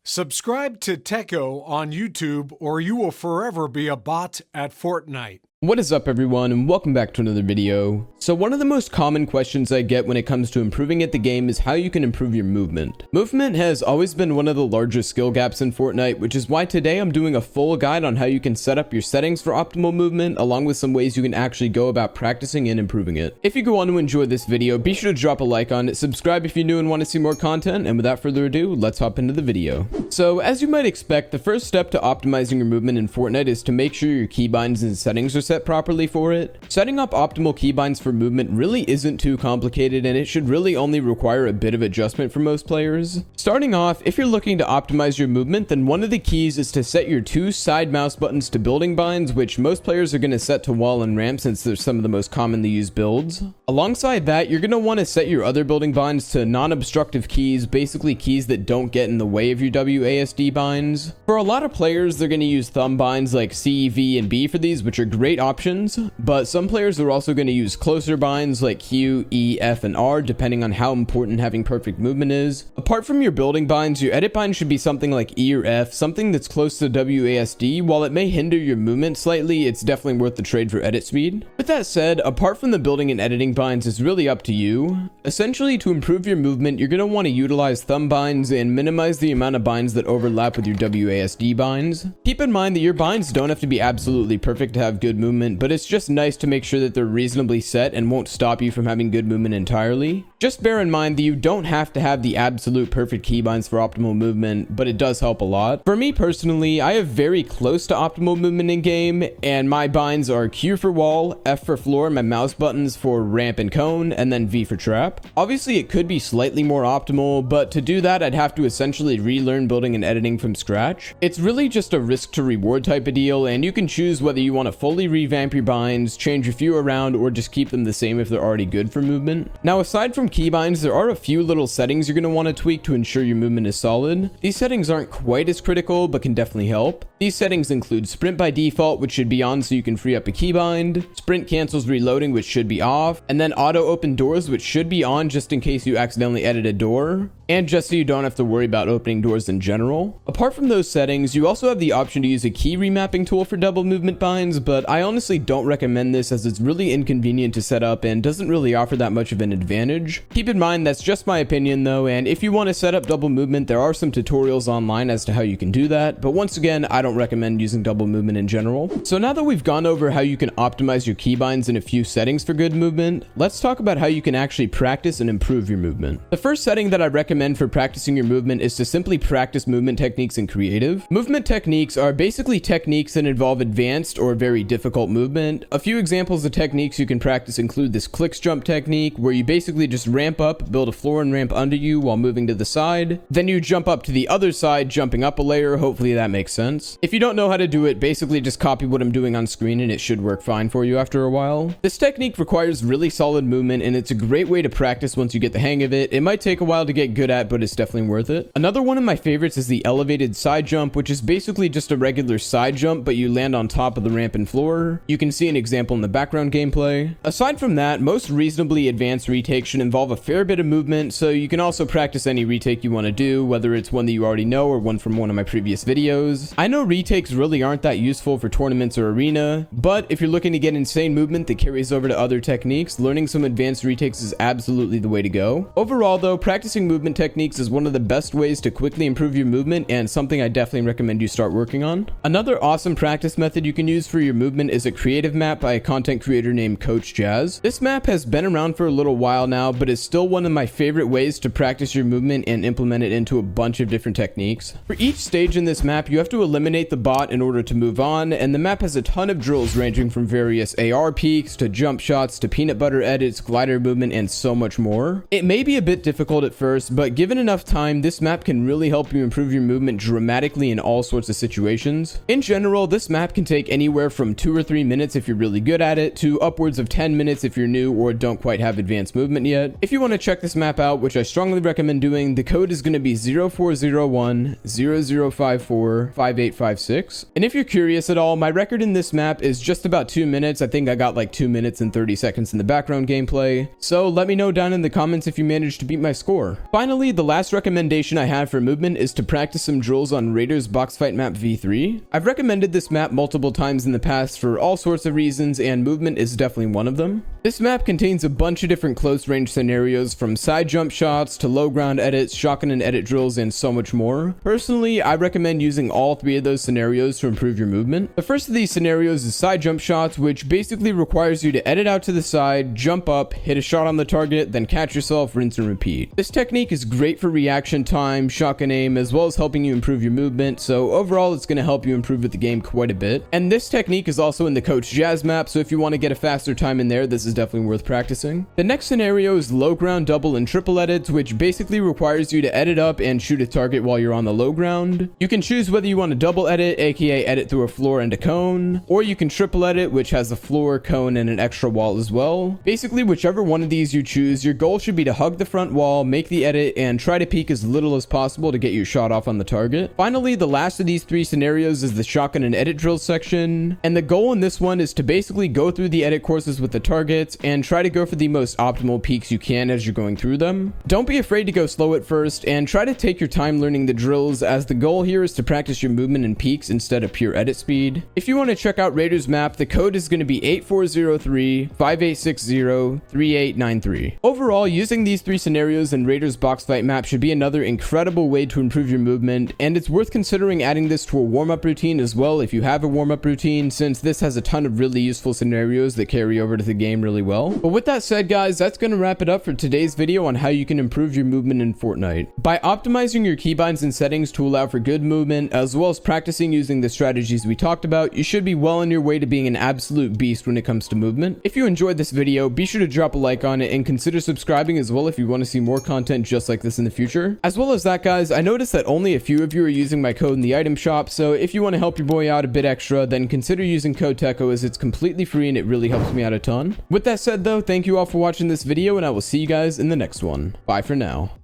Subscribe to Teckoh on YouTube or you will forever be a bot at Fortnite. What is up everyone, and welcome back to another video. So one of the most common questions I get when it comes to improving at the game is how you can improve your movement. Movement has always been one of the largest skill gaps in Fortnite, which is why today I'm doing a full guide on how you can set up your settings for optimal movement, along with some ways you can actually go about practicing and improving it. If you go on to enjoy this video, be sure to drop a like on it, subscribe if you're new and want to see more content, and without further ado, let's hop into the video. So as you might expect, the first step to optimizing your movement in Fortnite is to make sure your keybinds and settings are set properly for it. Setting up optimal keybinds for movement really isn't too complicated, and it should really only require a bit of adjustment for most players. Starting off, if you're looking to optimize your movement, then one of the keys is to set your two side mouse buttons to building binds, which most players are going to set to wall and ramp since they're some of the most commonly used builds. Alongside that, you're going to want to set your other building binds to non-obstructive keys, basically keys that don't get in the way of your WASD binds. For a lot of players, they're going to use thumb binds like C, V, and B for these, which are great options, but some players are also going to use closer binds like Q, E, F, and R, depending on how important having perfect movement is. Apart from your building binds, your edit bind should be something like E or F, something that's close to WASD. While it may hinder your movement slightly, it's definitely worth the trade for edit speed. With that said, apart from the building and editing binds, it's really up to you. Essentially, to improve your movement, you're going to want to utilize thumb binds and minimize the amount of binds that overlap with your WASD binds. Keep in mind that your binds don't have to be absolutely perfect to have good movement, but it's just nice to make sure that they're reasonably set and won't stop you from having good movement entirely. Just bear in mind that you don't have to have the absolute perfect keybinds for optimal movement, but it does help a lot. For me personally, I have very close to optimal movement in game, and my binds are Q for wall, F for floor, my mouse buttons for ramp and cone, and then V for trap. Obviously it could be slightly more optimal, but to do that I'd have to essentially relearn building and editing from scratch. It's really just a risk to reward type of deal, and you can choose whether you want to fully revamp your binds, change a few around, or just keep them the same if they're already good for movement. Now aside from keybinds, there are a few little settings you're going to want to tweak to ensure your movement is solid. These settings aren't quite as critical, but can definitely help. These settings include sprint by default, which should be on so you can free up a keybind, sprint cancels reloading, which should be off, and then auto open doors, which should be on just in case you accidentally edit a door, and just so you don't have to worry about opening doors in general. Apart from those settings, you also have the option to use a key remapping tool for double movement binds, but I honestly don't recommend this as it's really inconvenient to set up and doesn't really offer that much of an advantage. Keep in mind that's just my opinion though, and if you want to set up double movement, there are some tutorials online as to how you can do that, but once again, I don't recommend using double movement in general. So now that we've gone over how you can optimize your keybinds and a few settings for good movement, let's talk about how you can actually practice and improve your movement. The first setting that I recommend for practicing your movement is to simply practice movement techniques in creative. Movement techniques are basically techniques that involve advanced or very difficult movement. A few examples of techniques you can practice include this clicks jump technique, where you basically just ramp up, build a floor and ramp under you while moving to the side. Then you jump up to the other side, jumping up a layer. Hopefully that makes sense. If you don't know how to do it, basically just copy what I'm doing on screen and it should work fine for you after a while. This technique requires really solid movement, and it's a great way to practice once you get the hang of it. It might take a while to get good at, but it's definitely worth it. Another one of my favorites is the elevated side jump, which is basically just a regular side jump, but you land on top of the ramp and floor. You can see an example in the background gameplay. Aside from that, most reasonably advanced retakes should involve a fair bit of movement, so you can also practice any retake you want to do, whether it's one that you already know or one from one of my previous videos. I know retakes really aren't that useful for tournaments or arena, but if you're looking to get insane movement that carries over to other techniques, learning some advanced retakes is absolutely the way to go. Overall though, practicing movement techniques is one of the best ways to quickly improve your movement, and something I definitely recommend you start working on. Another awesome practice method you can use for your movement is a creative map by a content creator named Coach Jazz. This map has been around for a little while now, but is still one of my favorite ways to practice your movement and implement it into a bunch of different techniques. For each stage in this map, you have to eliminate the bot in order to move on, and the map has a ton of drills ranging from various AR peaks to jump shots to peanut butter edits, glider movement, and so much more. It may be a bit difficult at first, but given enough time, this map can really help you improve your movement dramatically in all sorts of situations. In general, this map can take anywhere from 2 or 3 minutes if you're really good at it, to upwards of 10 minutes if you're new or don't quite have advanced movement yet. If you want to check this map out, which I strongly recommend doing, the code is going to be 0401 0054 5856. And if you're curious at all, my record in this map is just about 2 minutes. I think I got like 2 minutes and 30 seconds in the background gameplay. So let me know down in the comments if you managed to beat my score. Finally, Finally, the last recommendation I have for movement is to practice some drills on Raiders Box Fight Map V3. I've recommended this map multiple times in the past for all sorts of reasons, and movement is definitely one of them. This map contains a bunch of different close range scenarios, from side jump shots to low ground edits, shotgun and edit drills, and so much more. Personally, I recommend using all three of those scenarios to improve your movement. The first of these scenarios is side jump shots, which basically requires you to edit out to the side, jump up, hit a shot on the target, then catch yourself, rinse and repeat. This technique is great for reaction time, shotgun aim, as well as helping you improve your movement, so overall it's going to help you improve with the game quite a bit. And this technique is also in the Coach Jazz map, so if you want to get a faster time in there, this is definitely worth practicing. The next scenario is low ground double and triple edits, which basically requires you to edit up and shoot a target while you're on the low ground. You can choose whether you want to double edit, aka edit through a floor and a cone, or you can triple edit, which has a floor, cone, and an extra wall as well. Basically, whichever one of these you choose, your goal should be to hug the front wall, make the edit, and try to peek as little as possible to get your shot off on the target. Finally, the last of these three scenarios is the shotgun and edit drill section, and the goal in this one is to basically go through the edit courses with the targets and try to go for the most optimal peaks you can as you're going through them. Don't be afraid to go slow at first, and try to take your time learning the drills, as the goal here is to practice your movement and peaks instead of pure edit speed. If you want to check out Raiders map, the code is going to be 8403-5860-3893. Overall, using these three scenarios in Raiders box fight map should be another incredible way to improve your movement, and it's worth considering adding this to a warm-up routine as well if you have a warm-up routine, since this has a ton of really useful scenarios that carry over to the game really well. But with that said, guys, that's going to wrap it up for today's video on how you can improve your movement in Fortnite. By optimizing your keybinds and settings to allow for good movement, as well as practicing using the strategies we talked about, you should be well on your way to being an absolute beast when it comes to movement. If you enjoyed this video, be sure to drop a like on it and consider subscribing as well if you want to see more content just like this in the future. As well as that, guys, I noticed that only a few of you are using my code in the item shop, so if you want to help your boy out a bit extra, then consider using code Teckoh, as it's completely free and it really helps me out a ton. With that said though, thank you all for watching this video, and I will see you guys in the next one. Bye for now.